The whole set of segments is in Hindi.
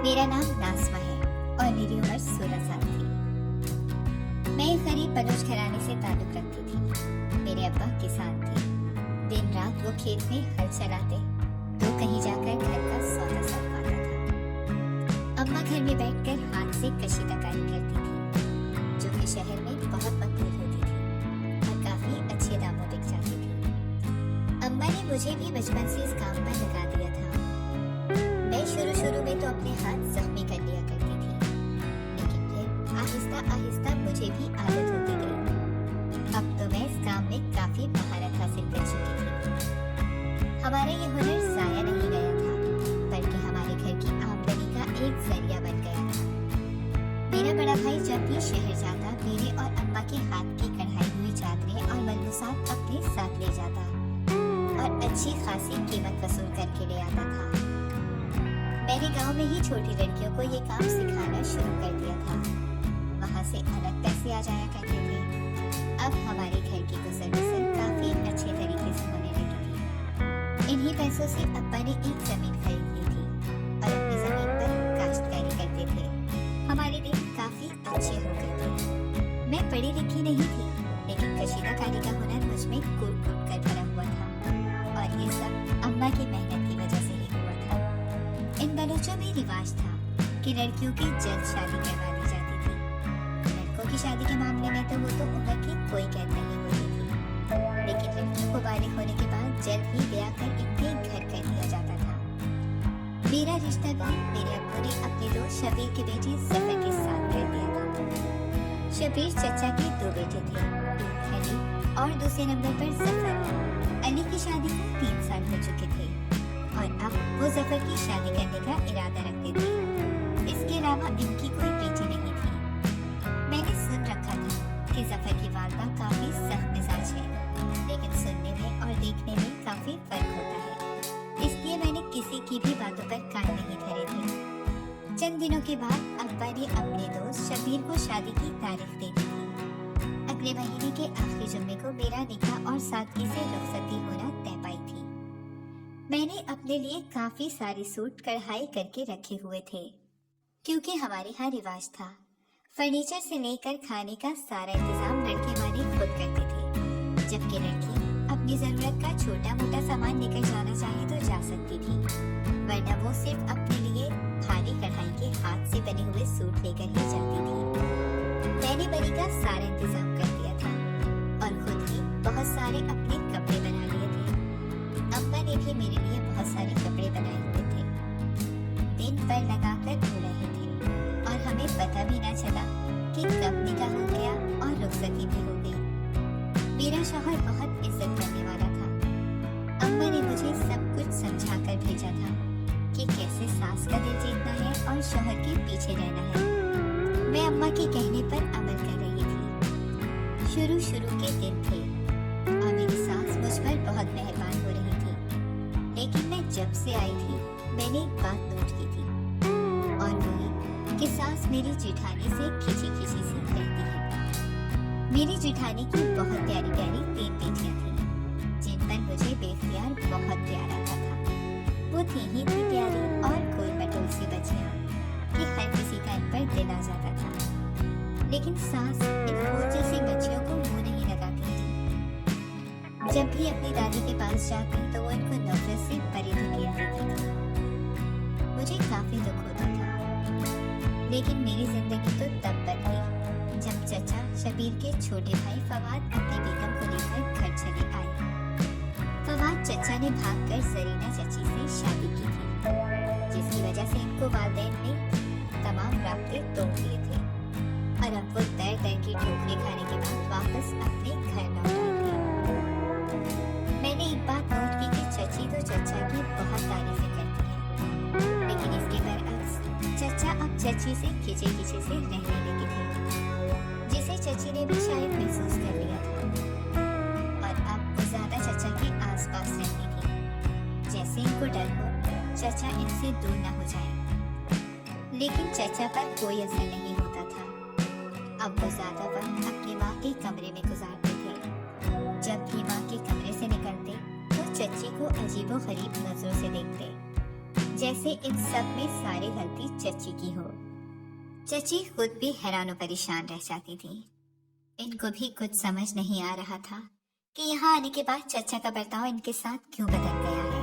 मेरा नाम नाज़मा है और मेरी उम्र 16 साल थी। मैं एक गरीब बलोच घराने से ताल्लुक रखती थी। मेरे अब्बा किसान थे। दिन रात वो खेत में हल चलाते तो कहीं जाकर घर का सौदा सरवाता था। अम्मा घर में बैठकर हाथ से कशीदाकारी करती थी, जो कि शहर में बहुत मकबूल होती थी और काफी अच्छे दामों बिक जाती थी। अम्मा ने मुझे भी बचपन से इस काम पर लगा दिया था। मैं शुरू में तो अपने हाथ जख्मी कर लिया करती थी, लेकिन फिर आहिस्ता आहिस्ता मुझे भी आदत होती गई। अब तो मैं इस काम में काफी महारत हासिल कर चुकी थी। हमारा ये हुनर जाया नहीं गया था, बल्कि हमारे घर की आमदनी का एक जरिया बन गया था। मेरा बड़ा भाई जब भी शहर जाता, मेरे और अम्मा के हाथ की कढ़ाई हुई चादरें और मलबूसात अपने साथ ले जाता और अच्छी खासी कीमत वसूल करके ले आता था। मैंने गांव में ही छोटी लड़कियों को ये काम सिखाना शुरू कर दिया था। वहाँ से अलग पैसे आ जाया करते थे। अब हमारे घर की गुजर बसर काफी अच्छे तरीके से होने लगी थी। इन्हीं पैसों से अब्बा ने एक जमीन खरीद ली थी और अपनी जमीन पर काश्तकारी करते थे। हमारे दिन काफी अच्छे हो गए थे। मैं पढ़ी लिखी नहीं थी, लेकिन कशीदाकारी का हुनर मुझ में कूट कूट कर भरा हुआ था और ये सब अम्मा की मेहनत की वजह से ही हुआ था। इन बलोचों में रिवाज था कि लड़कियों की जल्द शादी करवा दी जाती थी। लड़कों की शादी के मामले में तो वो तो उम्र की कोई कैद नहीं होती थी, लेकिन लड़कियों को बालिग होने के बाद जल्द ही ब्याह कर इनके घर कर दिया जाता था। मेरा रिश्ता भी मेरे अब्बू ने अपने दोस्त शबीर के बेटे जफर के साथ कर दिया था। शबीर चचा के दो बेटे थे, एक अली और दूसरे नंबर पर जफर। अली की शादी को 3 साल हो चुके थे और अब वो जफर की शादी करने का इरादा रखते थे। इसके अलावा इनकी कोई बेटी नहीं थी। मैंने सुन रखा था कि जफर की वालदा काफी सख्त मिजाज है, लेकिन सुनने में और देखने में काफी फर्क होता है। इसलिए मैंने किसी की भी बातों पर कान नहीं धरे थे। चंद दिनों के बाद अब्बा ने अपने दोस्त शबीर को शादी की तारीख दे दी थी। अगले महीने के आखिरी जुम्मे को मेरा निकाह और सादगी से रुखसती होना तय पाई थी। मैंने अपने लिए काफी सारे सूट कढ़ाई करके रखे हुए थे, क्योंकि हमारे यहाँ रिवाज था फर्नीचर से लेकर खाने का सारा इंतजाम लड़के वाले खुद करते थे, जबकि लड़की अपनी जरूरत का छोटा मोटा सामान लेकर जाना चाहे तो जा सकती थी, वरना वो सिर्फ अपने लिए खाली कढ़ाई के हाथ से बने हुए सूट लेकर ही जाती थी। मैंने बरी का सारा इंतजाम कर दिया था और खुद ही बहुत सारे अपने कपड़े बना लिए थे। अम्मा ने भी मेरे लिए बहुत सारे कपड़े बनाए हुए थे। दिन पर लगाकर धो रहे थे और हमें पता भी ना चला कि कब निकाह हो गया और रुखसती भी हो गई। मेरा शौहर बहुत इज्जत करने वाला था। अम्मा ने मुझे सब कुछ समझा कर भेजा था कि कैसे सास का दिल जीतना है और शौहर के पीछे रहना है। मैं अम्मा के कहने पर अमल कर रही थी। शुरू के दिन थे और मेरी सास मुझ पर बहुत मेहरबान हो रही थी, लेकिन मैं जब से आई थी मैंने एक बात नोट की थी, और वो ये कि सास मेरी जेठानी से खिंची सी रहती है। मेरी जेठानी की बहुत प्यारी प्यारी 3 बेटियां थी, जिन पर मुझे बेख्तियार बहुत प्यार आता था। वो थी प्यारी और गोल मटोल सी बच्चियां कि हर किसी का इन पर दिल आ जाता था, लेकिन सास इन फूल जैसी बच्चियों को मुंह नहीं लगाती थी। जब भी अपनी दादी के पास जाती तो वो इनको नफरत से परे धकेल देती थी। मुझे काफी दुख होता था, लेकिन मेरी जिंदगी तो तब बदली जब चचा शबीर के छोटे भाई फवाद अपनी बेगम को लेकर घर चले आए। फवाद चचा ने भागकर जरीना चची से शादी की थी, जिसकी वजह से इनको वालिदैन ने तमाम राब्ते तोड़ दिए थे और अब वो दर की ठोकरें खाने के बाद वापस अपने घर लौट आए थे। मैंने एक बात नोट की कि चची तो चचा की बहुत तारीफें करती है, लेकिन इसके बरअक्स चचा अब चची से खिंचे से रहने लगे थे, जिसे चची ने भी शायद महसूस कर लिया था। और अब वो ज्यादा चचा के आसपास रहती थी, जैसे इनको डर हो चचा इनसे दूर ना हो जाए। लेकिन चचा पर कोई असर नहीं होता था। अब वो ज्यादा वक्त अपनी माँ के कमरे में गुजारते थे। जब भी माँ के कमरे से निकलते तो चची को अजीबो गरीब नजरों से देखते, जैसे इन सब में सारी गलती चच्ची की हो। चच्ची खुद भी हैरान परेशान रह जाती थी। इनको भी कुछ समझ नहीं आ रहा था कि यहाँ आने के बाद चचा का बर्ताव इनके साथ क्यों बदल गया है,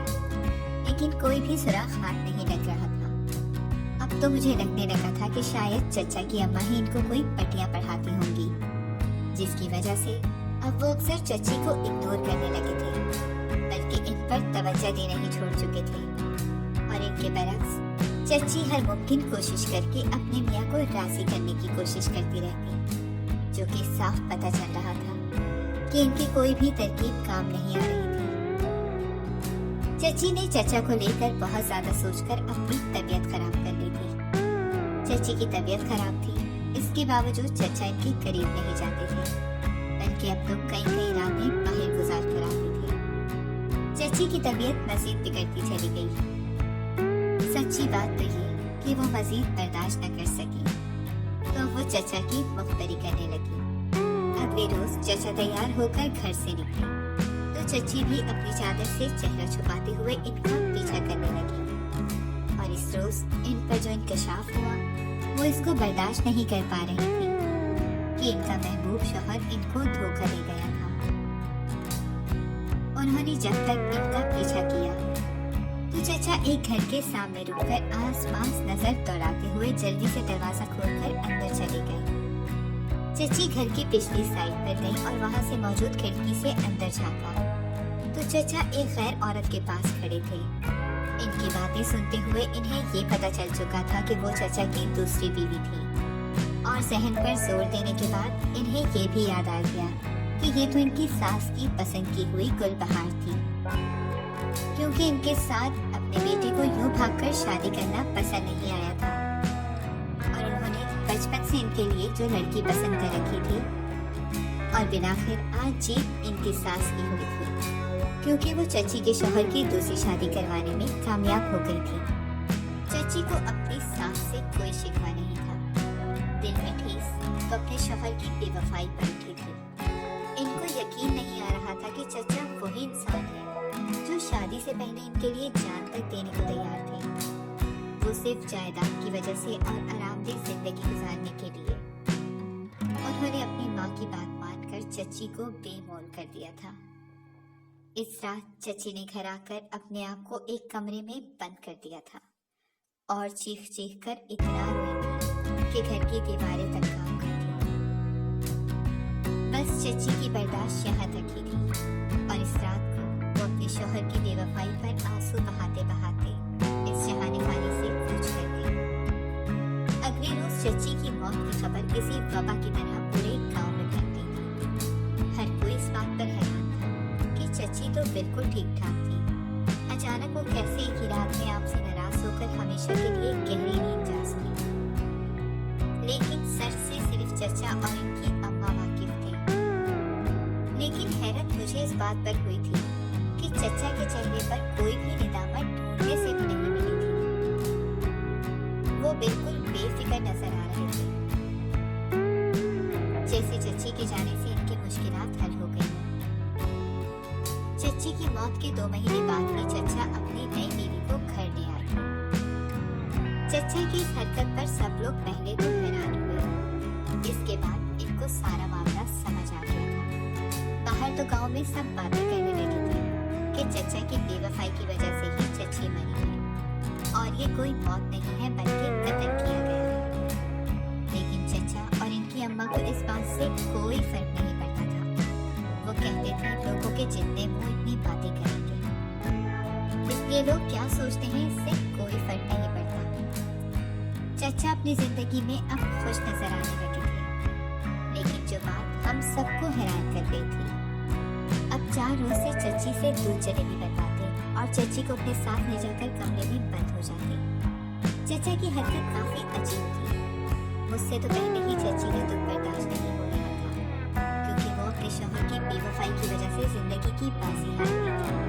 लेकिन कोई भी सुराग हाथ नहीं लग रहा था। अब तो मुझे लगने लगा था कि शायद चचा की अम्मा ही इनको कोई पटियां पढ़ाती होंगी, जिसकी वजह से अब वो अक्सर चच्ची को इग्नोर करने लगे थे, बल्कि इन पर तवज्जो देना ही छोड़ चुके थे। और इनके बरक्स चच्ची हर मुमकिन कोशिश करके अपने मियाँ को राजी करने की कोशिश करती रहती, जो कि साफ पता चल रहा था कि इनकी कोई भी तरकीब काम नहीं आ रही थी। चच्ची ने चचा को लेकर बहुत ज्यादा सोचकर अपनी तबीयत खराब कर ली थी। चच्ची की तबीयत खराब थी, इसके बावजूद चचा इनके करीब नहीं जाते थे, बल्कि अब तो कई रातें बाहर गुजार कर आते थे। चच्ची की तबीयत मजीद बिगड़ती चली गई। सच्ची बात तो ये कि वो मजीद बर्दाश्त न कर सकी, तो वो चचा की मुखबरी करने लगी। अगले रोज चचा तैयार होकर घर से निकले तो चच्ची भी अपनी चादर से चेहरा छुपाते हुए इनका पीछा करने लगी। और इस रोज इन पर जो इंकशाफ हुआ वो इसको बर्दाश्त नहीं कर पा रही थी कि इनका महबूब शौहर इनको धोखा दे गया था। उन्होंने जब तक इनका पीछा किया तो चचा एक घर के सामने रुककर आसपास नजर दौड़ाते हुए जल्दी से दरवाजा खोलकर अंदर चले गए। चच्ची घर की पिछली साइड पर गई और वहां से मौजूद खिड़की से अंदर झांका तो चचा एक गैर औरत के पास खड़े थे। इनकी बातें सुनते हुए इन्हें ये पता चल चुका था कि वो चचा की दूसरी बीवी थी, और सहन पर जोर देने के बाद इन्हें ये भी याद आ गया कि ये तो इनकी सास की पसंद की हुई गुलबहार थी, क्योंकि इनके साथ अपने बेटे को यूं भागकर शादी करना पसंद नहीं आया था। और उन्होंने बचपन से इनके लिए जो लड़की पसंद कर रखी थी और बिनाखिर आज जीत इनकी सास की हुई थी, क्योंकि वो चच्ची के शौहर की दूसरी शादी करवाने में कामयाब हो गई थी। चच्ची को अपनी सास से कोई शिकवा नहीं था। दिल में ठेस तो अपने शौहर की बेवफाई पर उठी थी। इनको यकीन नहीं आ रहा था कि चचा वही इंसान है जो शादी से पहले इनके लिए जान तक देने को तैयार थे, वो सिर्फ जायदाद की वजह से और आरामदेह जिंदगी गुजारने के लिए। उन्होंने अपनी माँ की बात मानकर चच्ची को बेमौल कर दिया था। इस रात चच्ची ने घर आकर अपने आप को एक कमरे में बंद कर दिया था और चीख चीख कर इतना रोई थी कि घर की दीवारें तक कांप गई थी। बस चच्ची की बर्दाश्त यहाँ तक ही थी, और इस रात को वो अपने शौहर की बेवफाई पर आंसू बहाते बहाते इस जहाने खाने से कूच कर गई। अगले रोज चच्ची की मौत की खबर किसी वबा की तरह पूरे गांव में फैल गई थी। हर कोई इस बात पर हैरान चच्ची तो बिल्कुल ठीक ठाक थी, अचानक वो कैसे एक ही रात में आपसे नाराज होकर हमेशा के लिए गहरी नींद जा सकी। लेकिन सच से सिर्फ चचा और इनकी अम्मा वाकिफ थे। लेकिन हैरत मुझे इस बात पर हुई थी कि चचा के चेहरे पर कोई भी निदामत ढूंढने से भी नहीं मिली थी। वो बिल्कुल बेफिक्र नजर आ रहे थे, जैसे चच्ची के जाने से इनकी मुश्किलात हल हो गई। चच्ची की मौत के 2 महीने बाद ही चचा अपनी नई बीवी को घर ले आए। चचा की इस हरकत पर सब लोग पहले तो हैरान हुए, इसके बाद इनको सारा मामला समझ आ गया था। बाहर तो गांव में सब बातें करने लगे थे कि चचा की बेवफाई की वजह से ही चच्ची मरी है और ये कोई मौत नहीं है बल्कि कत्ल किया गया है। लेकिन चचा और इनकी अम्मा को इस बात से कोई फर्क नहीं पड़ता था। वो कहते थे लोगों के जितने मुंह इतनी बातें करेंगे, इसलिए लोग क्या सोचते हैं इससे कोई फर्क नहीं पड़ता। चचा अपनी जिंदगी में अब खुश नजर आने लगे थे, लेकिन जो बात हम सबको हैरान कर गई थी, अब 4 रोज से चच्ची से दूध जलेबी बनवाते और चच्ची को अपने साथ ले जाकर कमरे में बंद हो जाते। चचा की हरकत काफी अजीब थी। मुझसे तो पहले ही चच्ची का दुख बर्दाश्त नहीं हो रहा था, क्योंकि वो अपने शौहर की बेवफाई की वजह से जिंदगी की बाजी हार गई थी।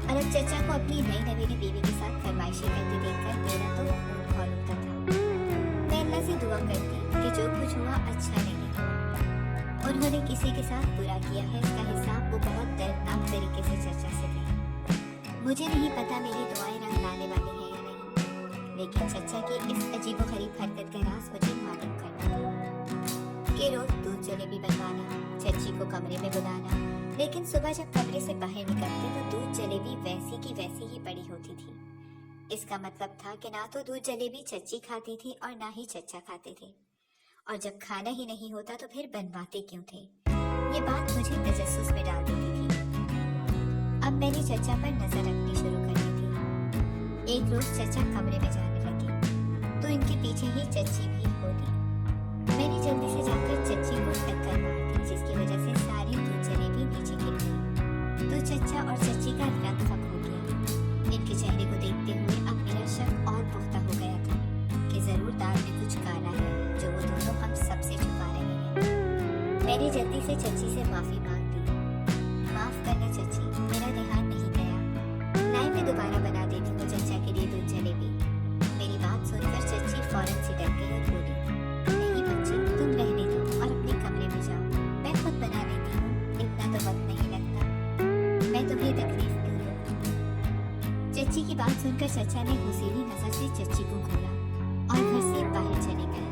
और अब चचा को अपनी नई नवीनी बीवी के साथ फरमाइशी करते देखकर मेरा तो खून खौल उठता था। मैं अल्लाह से दुआ करती कि जो कुछ हुआ अच्छा नहीं हुआ। उन्होंने किसी के साथ बुरा किया है, इसका हिसाब वो बहुत दर्दनाक तरीके से चचा से ले। मुझे नहीं पता मेरी दुआएं रंग लाने वाली हैं या नहीं, लेकिन चचा की इस अजीबोगरीब हरकत का राज मुझे मालूम करना था कि रोज दूध जलेबी बनवाना, चच्ची को कमरे में बुलाना, लेकिन सुबह जब कमरे से बाहर निकलती तो दूध जलेबी वैसी की वैसी ही पड़ी होती थी। इसका मतलब था कि ना तो दूध जलेबी चच्ची खाती थी और ना ही चचा खाते थे, और जब खाना ही नहीं होता तो फिर बनवाते क्यों थे। ये बात मुझे तजस्सुस में डाल देती थी। अब मैंने चचा पर नजर रखनी शुरू कर दी थी। एक रोज चचा कमरे में जाने लगे तो इनके पीछे ही चच्ची भी होती। मैंने जल्दी से जाकर चच्ची को टक्कर मार दी, जिसकी वजह से सारी दूध जलेबी नीचे गिर गई। तो चचा और चच्ची का रंग फक हो गया। इनके चेहरे को देखते हुए अब मेरा शक और पुख्ता हो गया था कि जरूर दाल में कुछ काला है जो वो दोनों हम सबसे छुपा रहे हैं। मैंने जल्दी से चच्ची से माफी मांग दी। माफ करना चच्ची, मेरा ध्यान नहीं गया। लाए मैं दोबारा बना देती हूँ चचा के लिए दूध जलेबी। मेरी बात सुनकर चच्ची फौरन से डर गई और बोली, नहीं बच्ची, तुम रहने दो और अपने कमरे में जाओ, मैं खुद बना लेती हूँ, इतना तो वक्त नहीं लगता, मैं तुम्हें तकलीफ क्यों दूँ। चच्ची की बात सुनकर चचा ने गुस्सैली नजर से चच्ची को घूरा और घर से बाहर चले गए।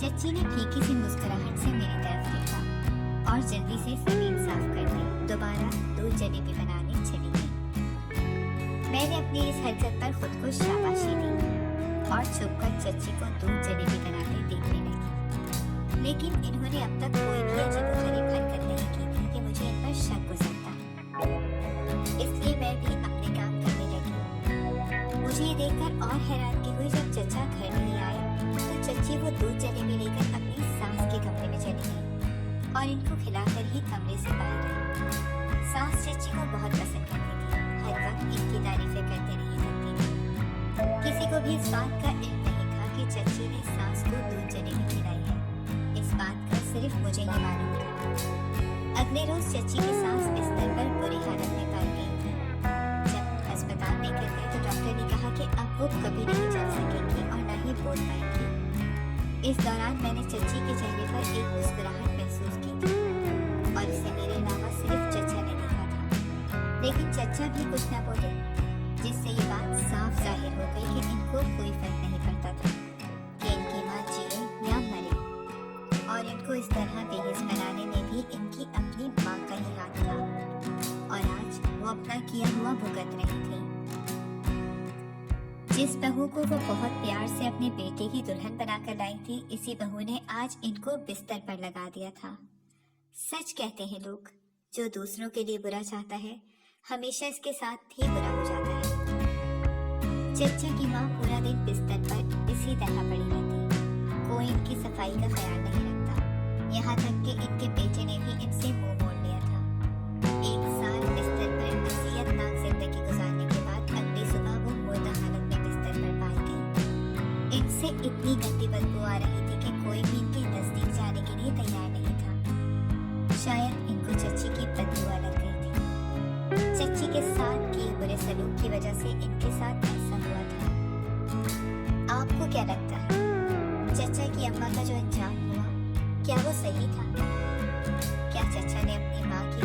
चच्ची ने फीकी सी मुस्कुराहट से मेरी तरफ देखा और जल्दी से जमीन साफ कर दी, दोबारा दूध जलेबी बनाने चली गई। मैंने अपनी इस हरकत पर खुद को शाबाशी दी और छुपकर चच्ची को दूध जलेबी बनाते देखने लगी। लेकिन इन्होंने अब तक कोई भी अजीबोगरीब हरकत नहीं की थी कि मुझे इन पर शक गुजरता, इसलिए मैं भी अपने काम करने लगी। मुझे ये देखकर और हैरानगी हुई जब चचा घर नहीं आए तो चच्ची वो दूध जलेबी लेकर अपनी सास के कमरे में चली गई और इनको खिलाकर ही कमरे से बाहर आई। सास चच्ची को बहुत पसंद करती थी, हर वक्त इनकी तारीफें करते नहीं सकती थी। किसी को भी इस बात का इल्म नहीं था कि चच्ची ने सास को दूध जलेबी खिलाई है। इस बात का सिर्फ मुझे ही मालूम था। अगले रोज चच्ची की सास बिस्तर पर बुरी हालत में पाई गई थी। जब अस्पताल लेकर गए तो डॉक्टर ने कहा कि अब वो कभी नहीं चल सकेंगी और न ही बोल पाएंगी। इस दौरान मैंने चच्ची के चेहरे पर एक मुस्कुराहट महसूस की थी और इसे मेरे अलावा सिर्फ चचा ने देखा था। लेकिन चचा भी कुछ न बोले, जिससे ये बात साफ जाहिर हो गई कि इनको कोई फर्क नहीं पड़ता था कि इनकी माँ जिए या मरे, और इनको इस तरह बेहिस बनाने में भी इनकी अपनी माँ का ही हाथ था और आज वो अपना किया हुआ भुगत रही थी। जिस बहू को वो बहुत प्यार से अपने बेटे की दुल्हन बनाकर लाई थी, इसी बहू ने आज इनको बिस्तर पर लगा दिया था। सच कहते हैं लोग, जो दूसरों के लिए बुरा चाहता है हमेशा इसके साथ ही बुरा हो जाता है। चच्चा की माँ पूरा दिन बिस्तर पर इसी तरह पड़ी रहती, कोई इनकी सफाई का ख्याल नहीं रखता। यहाँ तक कि इनके बेटे ने भी इनसे मुंह मोड़ लिया था। एक साल बिस्तर पर अज़ियतनाक जिंदगी गुजारने के बाद अगली सुबह वो मुर्दा हालत में बिस्तर पर पाई गई। इनसे इतनी गंदी बदबू आ रही थी कि कोई भी इनके नजदीक जाने के लिए तैयार नहीं था। शायद इनको चच्ची की बदबू लग गई थी। चच्ची के साथ किए बुरे सलूक की वजह से इनके साथ ऐसा हुआ था। आपको क्या लगता है, चचा की अम्मा का जो अंजाम हुआ, क्या वो सही था? क्या चचा ने अपनी माँ की